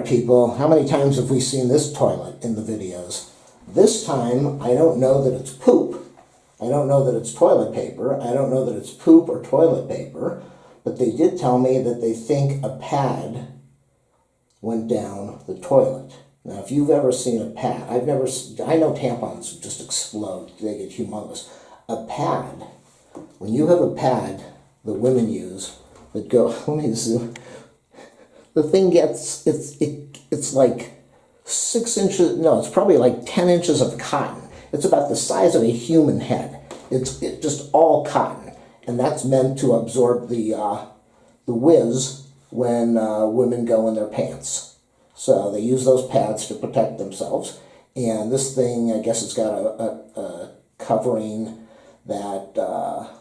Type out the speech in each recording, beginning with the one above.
Alright people, how many times have we seen this toilet in the videos? This time, I don't know that it's poop. I don't know that it's toilet paper. I don't know that it's poop or toilet paper. But they did tell me that they think a pad went down the toilet. Now, if you've ever seen a pad, I know tampons just explode. They get humongous. A pad, when you have a pad that women use that go, let me zoom. The thing gets, it's like 6 inches, no, it's probably like 10 inches of cotton. It's about the size of a human head. It's just all cotton. And that's meant to absorb the whiz when women go in their pants. So they use those pads to protect themselves. And this thing, I guess it's got a covering that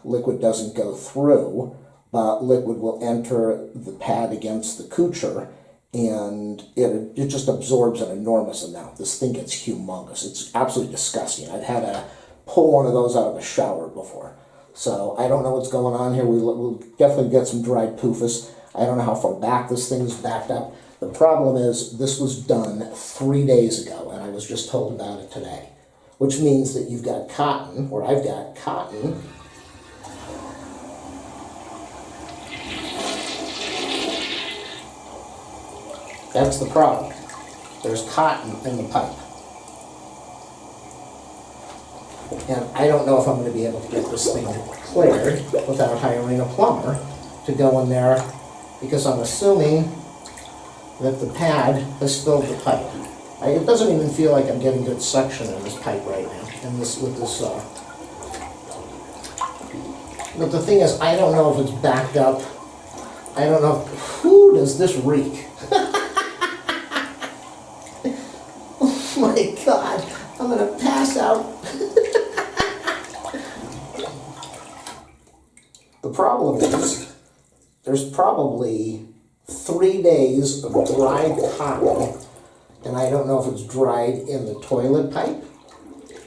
liquid doesn't go through, but liquid will enter the pad against the coocher, and it just absorbs an enormous amount. This thing gets humongous. It's absolutely disgusting. I've had to pull one of those out of a shower before. So I don't know what's going on here. We'll definitely get some dried poofus. I don't know how far back this thing is backed up. The problem is this was done 3 days ago, and I was just told about it today, which means that you've got cotton, or I've got cotton. That's the problem. There's cotton in the pipe. And I don't know if I'm going to be able to get this thing cleared without hiring a plumber to go in there, because I'm assuming that the pad has filled the pipe. It doesn't even feel like I'm getting good suction in this pipe right now. And but the thing is, I don't know if it's backed up. I don't know. Whew, does this reek? Oh my God, I'm gonna pass out. The problem is, there's probably 3 days of dried cotton, and I don't know if it's dried in the toilet pipe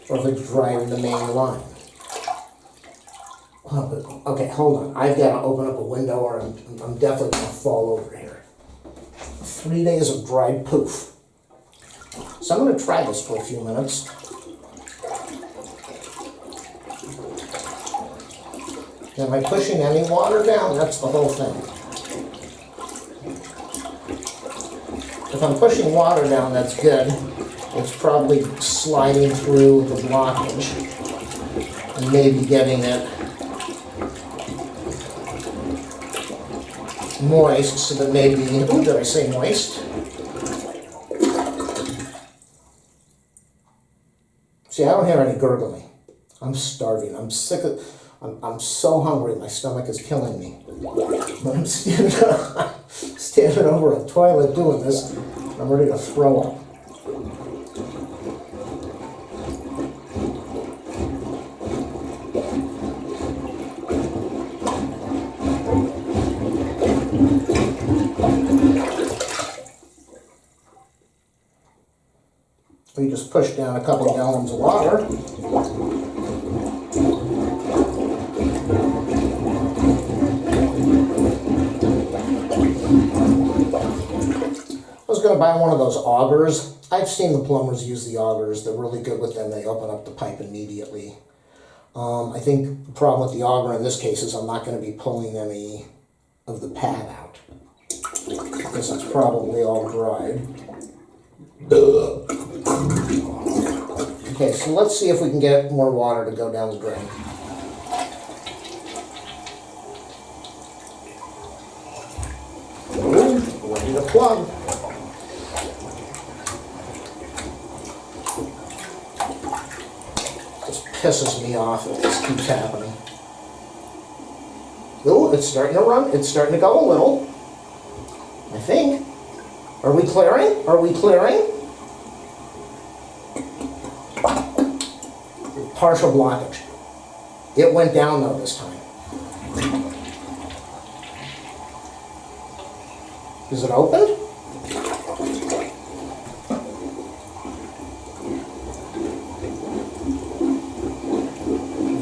or if it's dried in the main line. Oh, okay, hold on. I've got to open up a window or I'm definitely going to fall over here. 3 days of dried poof. So I'm going to try this for a few minutes. Am I pushing any water down? That's the whole thing. If I'm pushing water down, that's good. It's probably sliding through the blockage and maybe getting it moist, so that maybe, ooh, did I say moist? See, I don't hear any gurgling. I'm starving. I'm sick of, I'm so hungry, my stomach is killing me. But I'm standing over a toilet doing this. I'm ready to throw up. We just pushed down a couple gallons of water. I was going to buy one of those augers. I've seen the plumbers use the augers. They're really good with them. They open up the pipe immediately. I think the problem with the auger in this case is I'm not going to be pulling any of the pad out, because it's probably all dried. Okay, so let's see if we can get more water to go down the drain. Ooh, ready to plug. This pisses me off if this keeps happening. Ooh, it's starting to run. It's starting to go a little, I think. Are we clearing? Are we clearing? Partial blockage. It went down though this time. Is it opened?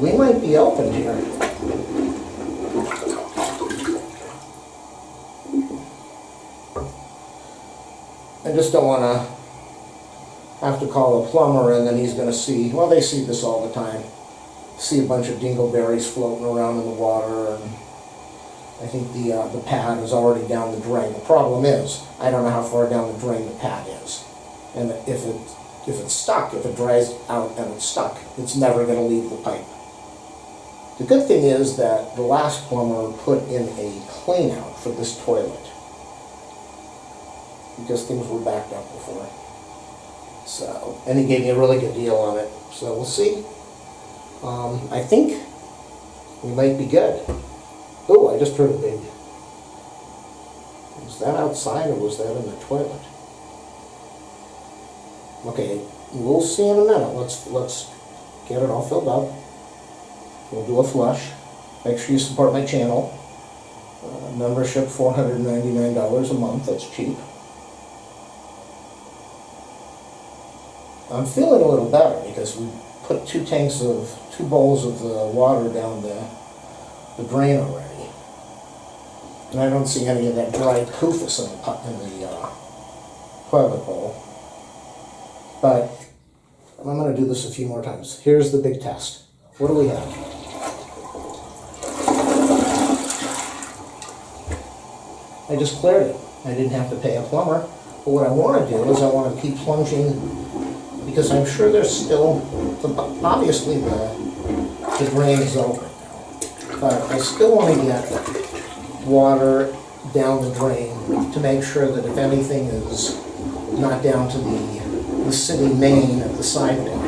We might be open here. I just don't want to have to call a plumber and then he's going to see, well, they see this all the time, see a bunch of dingleberries floating around in the water, and I think the pad is already down the drain. The problem is, I don't know how far down the drain the pad is. And if it's stuck, if it dries out and it's stuck, it's never going to leave the pipe. The good thing is that the last plumber put in a clean out for this toilet, because things were backed up before. So, and he gave me a really good deal on it. So we'll see. I think we might be good. Oh, I just heard a big. Was that outside or was that in the toilet? Okay, we'll see in a minute. Let's get it all filled up. We'll do a flush. Make sure you support my channel. Membership $499 a month. That's cheap. I'm feeling a little better because we put two bowls of the water down the drain already. And I don't see any of that dried poofus in the toilet bowl. But I'm going to do this a few more times. Here's the big test. What do we have? I just cleared it. I didn't have to pay a plumber. But what I want to do is I want to keep plunging, because I'm sure there's still, obviously the drain is open now. But I still want to get water down the drain to make sure that if anything is not down to the city main at the sidewalk.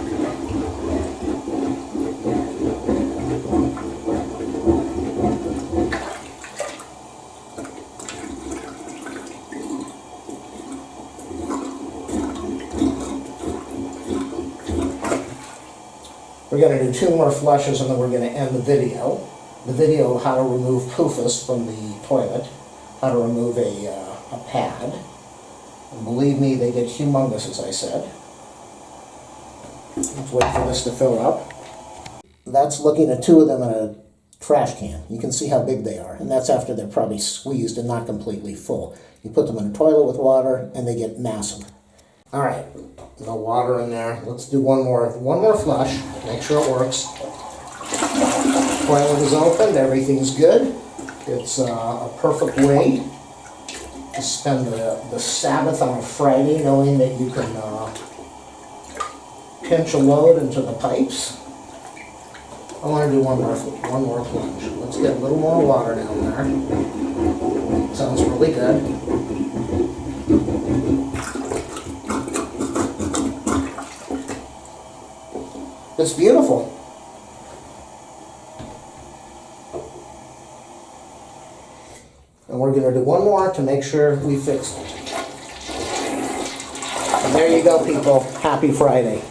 We're going to do 2 more flushes and then we're going to end the video. The video of how to remove poofus from the toilet, how to remove a pad. And believe me, they get humongous, as I said. Let's wait for this to fill up. That's looking at 2 of them in a trash can. You can see how big they are, and that's after they're probably squeezed and not completely full. You put them in a toilet with water and they get massive. All right, no water in there. Let's do one more flush. Make sure it works. Toilet is opened. Everything's good. It's a perfect way to spend the Sabbath on a Friday, knowing that you can pinch a load into the pipes. I want to do one more plunge. Let's get a little more water down there. Sounds really good. It's beautiful. And we're going to do one more to make sure we fix it. And there you go, people. Happy Friday.